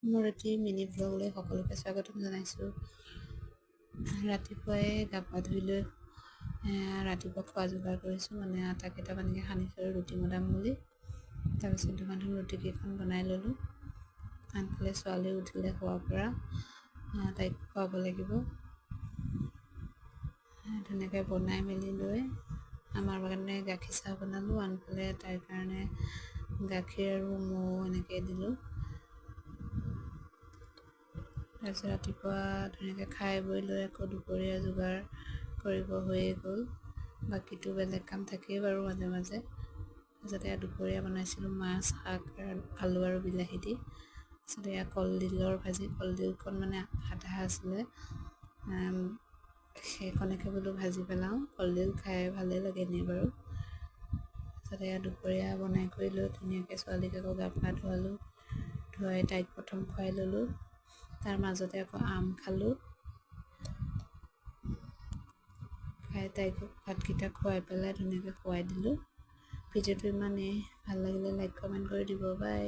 মোৰ এটি মিনি ব্লগলৈ সকলোকে স্বাগতম জনাইছোঁ। ৰাতিপুৱাই গা পা ধুই লৈ ৰাতিপুৱা খোৱা যোগাৰ কৰিছোঁ, মানে আটা কেইটামানকৈ সানিছোঁ ৰুটি বনাম বুলি। তাৰপিছত ধুমা ধুম ৰুটিকেইখন বনাই ল'লোঁ। আনফালে ছোৱালী উঠিলে শোৱাৰ পৰা, তাইক খুৱাব লাগিব। ধুনীয়াকৈ বনাই মেলি লৈ আমাৰ কাৰণে গাখীৰ চাহ বনালোঁ, আনফালে তাইৰ কাৰণে গাখীৰ আৰু মৌ এনেকৈ দিলোঁ। তাৰপিছত ৰাতিপুৱা ধুনীয়াকৈ খাই বৈ লৈ আকৌ দুপৰীয়া যোগাৰ কৰিব হৈয়ে গ'ল। বাকীটো বেলেগ কাম থাকেই বাৰু মাজে মাজে। তাৰপিছত এয়া দুপৰীয়া বনাইছিলোঁ মাছ, শাক, আলু আৰু বিলাহী দি। তাৰপিছত এয়া কলডিলৰ ভাজি, কলডিলখন মানে আধা আছিলে, সেইখনকে বোলো ভাজি পেলাওঁ। কলডিল খাই ভালেই লাগে এনেই বাৰু। তাৰপিছত এয়া দুপৰীয়া বনাই কৰি লৈ ধুনীয়াকৈ ছোৱালীক আকৌ গা পা ধুৱালোঁ। ধুৱাই তাইক প্ৰথম খুৱাই ল'লোঁ। তাৰ মাজতে আকৌ আম খালোঁ। খাই তাইক ভাতকেইটা খুৱাই পেলাই ধুনীয়াকৈ খুৱাই দিলোঁ। ভিডিঅ'টো ইমানেই ভাল লাগিলে লাইক কমেণ্ট কৰি দিব। বাই।